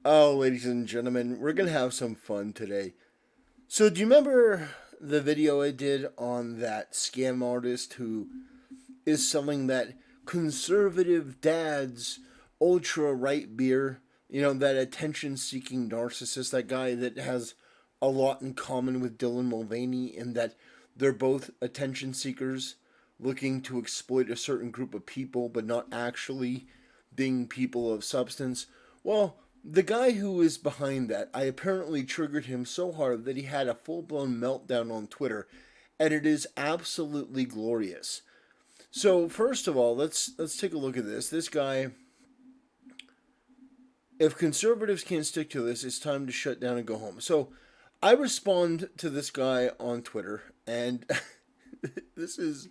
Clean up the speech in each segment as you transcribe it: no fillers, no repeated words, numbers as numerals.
Oh, ladies and gentlemen, we're going to have some fun today. So, do you remember the video I did on that scam artist who is selling that conservative dad's ultra right beer? You know, that attention seeking narcissist, that guy that has a lot in common with Dylan Mulvaney in that they're both attention seekers looking to exploit a certain group of people, but not actually being people of substance. Well, the guy who is behind that, I apparently triggered him so hard that he had a full blown meltdown on Twitter, and it is absolutely glorious. So first of all, let's take a look at this. This guy, if conservatives can't stick to this, it's time to shut down and go home. So I respond to this guy on Twitter, and this is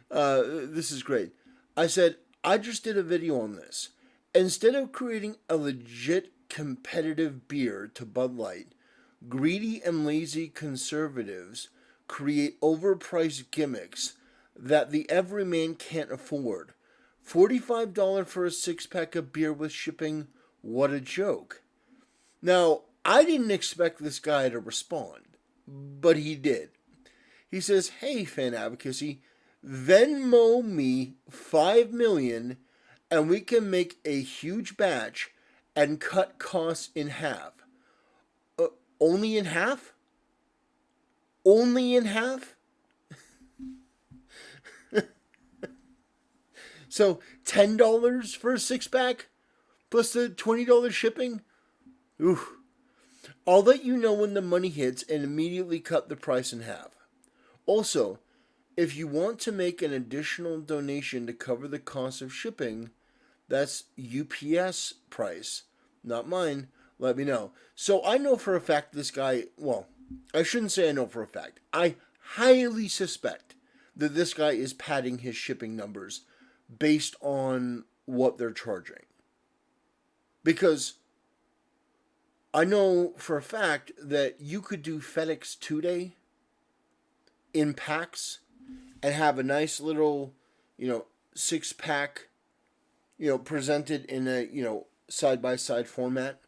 this is great. I said, I just did a video on this. Instead of creating a legit competitive beer to Bud Light, greedy and lazy conservatives create overpriced gimmicks that the everyman can't afford. $45 for a six pack of beer with shipping? What a joke. Now, I didn't expect this guy to respond, but he did. He says, "Hey, fan advocacy, Venmo me 5 million and we can make a huge batch and cut costs in half." Only in half? Only in half? So $10 for a six pack plus the $20 shipping? Ooh. I'll let you know when the money hits and immediately cut the price in half. Also, if you want to make an additional donation to cover the cost of shipping, that's UPS price, not mine, let me know. So I know for a fact this guy, well, I shouldn't say I know for a fact. I highly suspect that this guy is padding his shipping numbers based on what they're charging. Because I know for a fact that you could do FedEx 2-day in packs and have a nice little, six pack, presented in a, side by side format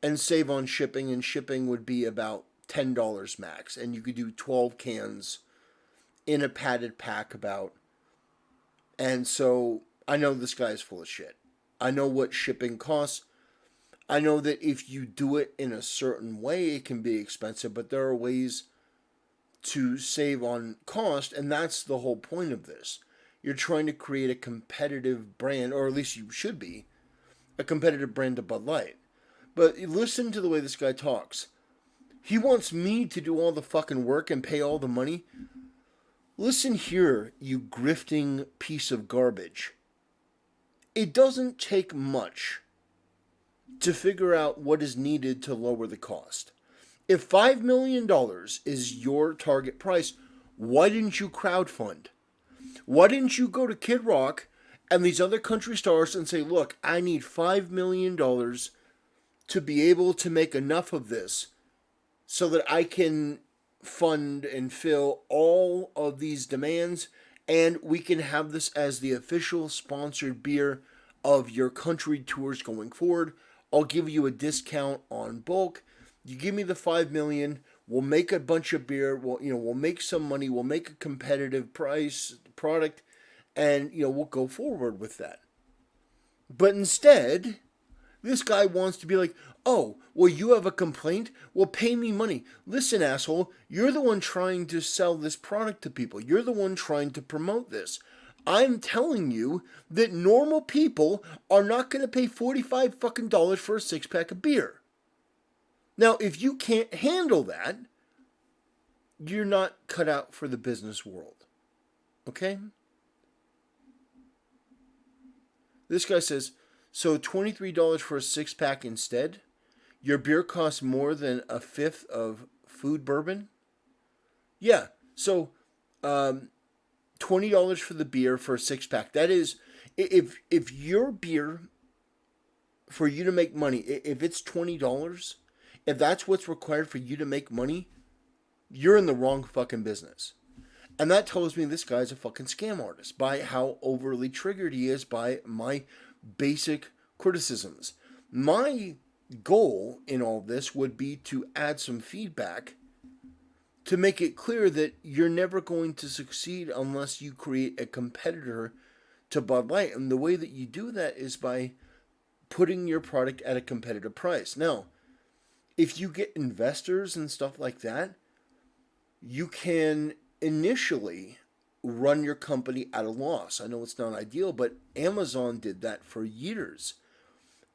and save on shipping, and shipping would be about $10 max, and you could do 12 cans in a padded pack about. And so I know this guy is full of shit. I know what shipping costs. I know that if you do it in a certain way, it can be expensive, but there are ways to save on cost, and that's the whole point of this. You're trying to create a competitive brand, or at least you should be, a competitive brand to Bud Light. But listen to the way this guy talks. He wants me to do all the fucking work and pay all the money. Listen here, you grifting piece of garbage. It doesn't take much to figure out what is needed to lower the cost. If $5 million is your target price, why didn't you crowdfund? Why didn't you go to Kid Rock and these other country stars and say, look, I need $5 million to be able to make enough of this so that I can fund and fill all of these demands, and we can have this as the official sponsored beer of your country tours going forward. I'll give you a discount on bulk. You give me the 5 million, we'll make a bunch of beer, we'll make some money, we'll make a competitive price product, and we'll go forward with that. But instead, this guy wants to be like, "Oh, well, you have a complaint? Well, pay me money." Listen, asshole, you're the one trying to sell this product to people. You're the one trying to promote this. I'm telling you that normal people are not going to pay 45 fucking dollars for a six pack of beer. Now, if you can't handle that, you're not cut out for the business world. Okay? This guy says, so $23 for a six pack instead? Your beer costs more than a fifth of food bourbon? Yeah, so $20 for the beer for a six pack. That is, if your beer, for you to make money, if it's $20, if that's what's required for you to make money, you're in the wrong fucking business. And that tells me this guy's a fucking scam artist by how overly triggered he is by my basic criticisms. My goal in all this would be to add some feedback to make it clear that you're never going to succeed unless you create a competitor to Bud Light. And the way that you do that is by putting your product at a competitive price. Now, if you get investors and stuff like that, you can initially run your company at a loss. I know it's not ideal, but Amazon did that for years.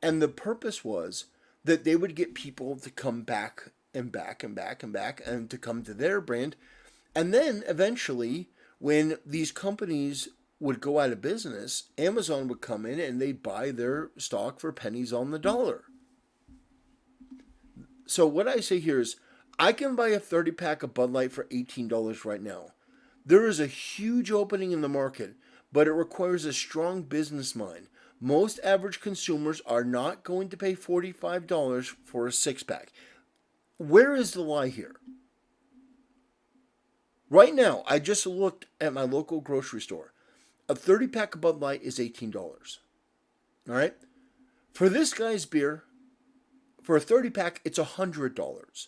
And the purpose was that they would get people to come back and back and back and back and to come to their brand. And then eventually, when these companies would go out of business, Amazon would come in and they'd buy their stock for pennies on the dollar. So what I say here is, I can buy a 30-pack of Bud Light for $18 right now. There is a huge opening in the market, but it requires a strong business mind. Most average consumers are not going to pay $45 for a six-pack. Where is the lie here? Right now, I just looked at my local grocery store. A 30-pack of Bud Light is $18. All right? For this guy's beer, for a 30-pack, it's $100.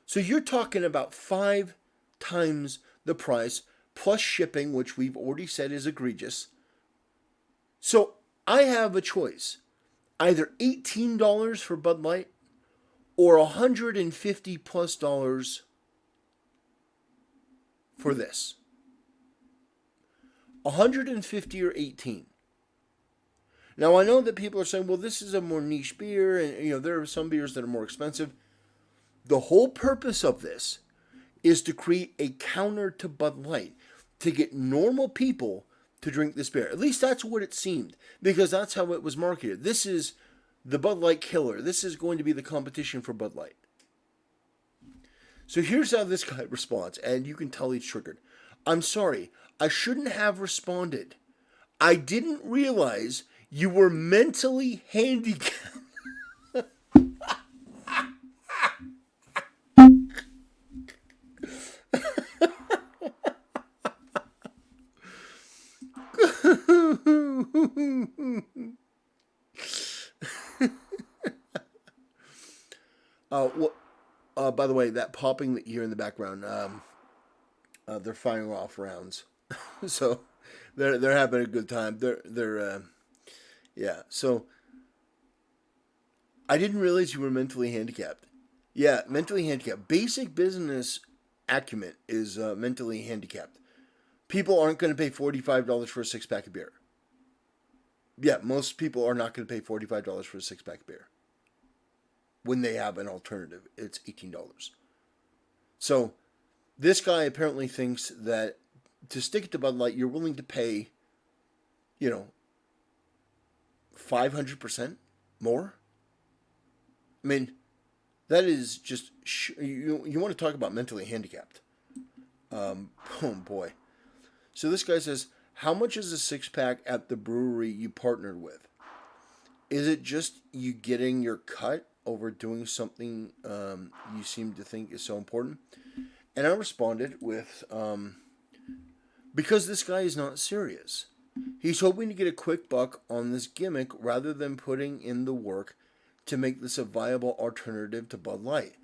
So you're talking about 5 times the price, plus shipping, which we've already said is egregious. So I have a choice. Either $18 for Bud Light or $150 plus for this. 150 or 18. Now I know that people are saying, well, this is a more niche beer, and there are some beers that are more expensive. The whole purpose of this is to create a counter to Bud Light, to get normal people to drink this beer. At least that's what it seemed, because that's how it was marketed. This is the Bud Light killer. This is going to be the competition for Bud Light. So here's how this guy responds, and you can tell he's triggered. I'm sorry, I shouldn't have responded. I didn't realize you were mentally handicapped. By the way, that popping that you hear in the background, they're firing off rounds, so they're having a good time. Yeah. So I didn't realize you were mentally handicapped. Yeah, mentally handicapped. Basic business acumen is mentally handicapped. People aren't going to pay $45 for a six-pack of beer. Yeah, most people are not going to pay $45 for a six-pack of beer. When they have an alternative, it's $18. So this guy apparently thinks that to stick it to Bud Light, you're willing to pay, 500% more? I mean, that is just, you want to talk about mentally handicapped. Oh boy. So this guy says, how much is a six-pack at the brewery you partnered with? Is it just you getting your cut over doing something you seem to think is so important? And I responded with, because this guy is not serious. He's hoping to get a quick buck on this gimmick rather than putting in the work to make this a viable alternative to Bud Light.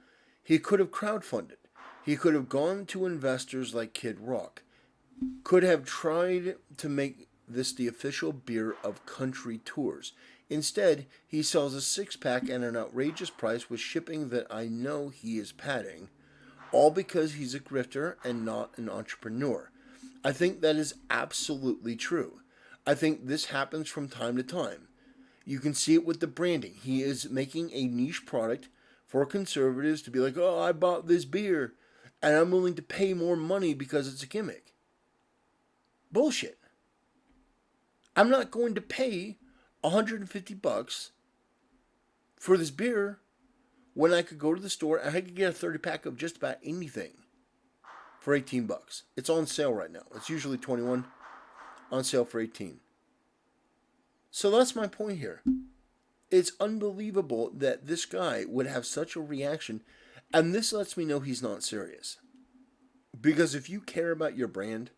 He could have crowdfunded. He could have gone to investors like Kid Rock. Could have tried to make this the official beer of country tours. Instead, he sells a six-pack at an outrageous price with shipping that I know he is padding, all because he's a grifter and not an entrepreneur. I think that is absolutely true. I think this happens from time to time. You can see it with the branding. He is making a niche product for conservatives to be like, oh, I bought this beer, and I'm willing to pay more money because it's a gimmick. Bullshit. I'm not going to pay $150 for this beer when I could go to the store and I could get a 30-pack of just about anything for $18. It's on sale right now. It's usually $21, on sale for $18. So that's my point here. It's unbelievable that this guy would have such a reaction, and this lets me know he's not serious. Because if you care about your brand,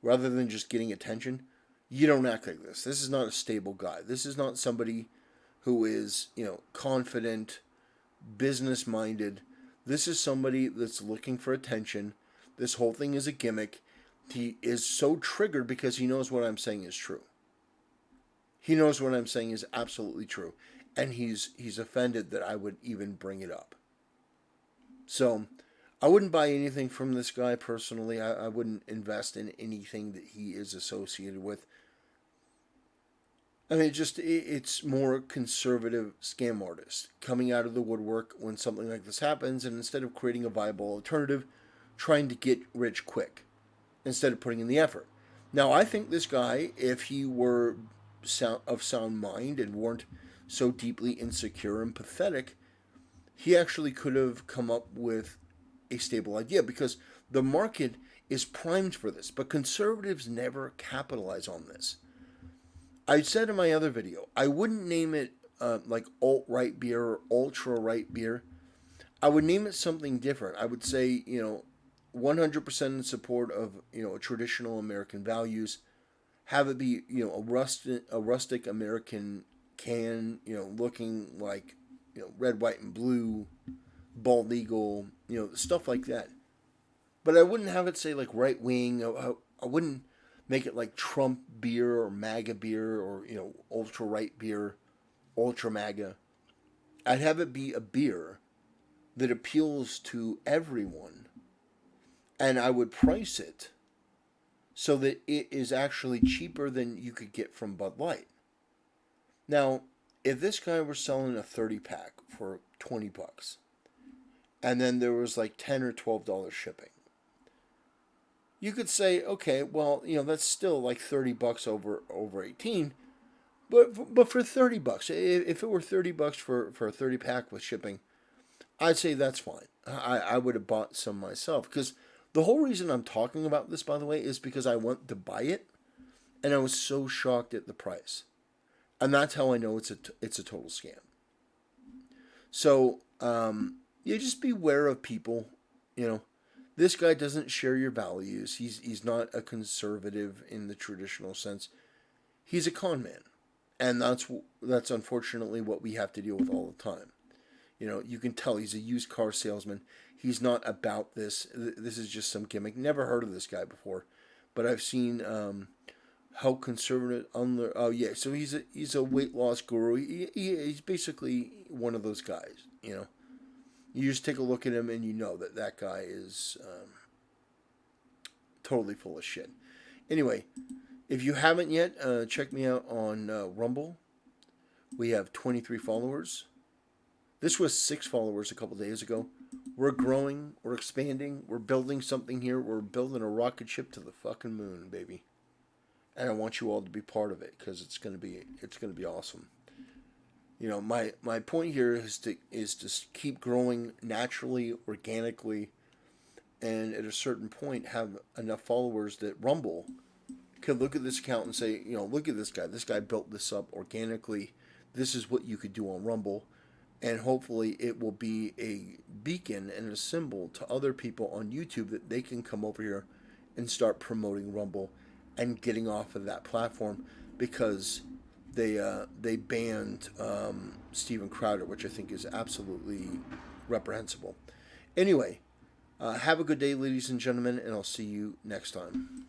rather than just getting attention, you don't act like this. This is not a stable guy. This is not somebody who is, confident, business minded. This is somebody that's looking for attention. This whole thing is a gimmick. He is so triggered because he knows what I'm saying is true. He knows what I'm saying is absolutely true. And he's offended that I would even bring it up. So I wouldn't buy anything from this guy personally. I wouldn't invest in anything that he is associated with. I mean, it's more conservative scam artists coming out of the woodwork when something like this happens, and instead of creating a viable alternative, trying to get rich quick instead of putting in the effort. Now, I think this guy, if he were of sound mind and weren't so deeply insecure and pathetic, he actually could have come up with a stable idea because the market is primed for this, but conservatives never capitalize on this. I said in my other video, I wouldn't name it like alt-right beer or ultra-right beer. I would name it something different. I would say, 100% in support of, traditional American values. Have it be, a rustic American can, looking like, red, white, and blue, bald eagle, stuff like that. But I wouldn't have it say like right wing. I wouldn't make it like Trump beer or MAGA beer or, ultra right beer, ultra MAGA. I'd have it be a beer that appeals to everyone. And I would price it so that it is actually cheaper than you could get from Bud Light. Now, if this guy were selling a 30 pack for $20 and then there was like $10 or $12 shipping, you could say, okay, well, that's still like $30 over 18, but for $30, if it were $30 for a 30 pack with shipping, I'd say that's fine. I would have bought some myself because the whole reason I'm talking about this, by the way, is because I want to buy it, and I was so shocked at the price, and that's how I know it's a total scam. So just beware of people, This guy doesn't share your values. He's not a conservative in the traditional sense. He's a con man, and that's unfortunately what we have to deal with all the time. You can tell he's a used car salesman. He's not about this. This is just some gimmick. Never heard of this guy before, but I've seen how conservative. Oh yeah, so he's a weight loss guru. He's basically one of those guys. You just take a look at him and you know that guy is totally full of shit. Anyway, if you haven't yet, check me out on Rumble. We have 23 followers. This was 6 followers a couple days ago. We're growing. We're expanding. We're building something here. We're building a rocket ship to the fucking moon, baby. And I want you all to be part of it because it's gonna be awesome. My point here is to keep growing naturally, organically, and at a certain point have enough followers that Rumble could look at this account and say, look at this guy. This guy built this up organically. This is what you could do on Rumble, and hopefully it will be a beacon and a symbol to other people on YouTube that they can come over here and start promoting Rumble and getting off of that platform because they banned Steven Crowder, which I think is absolutely reprehensible. Anyway, have a good day, ladies and gentlemen, and I'll see you next time.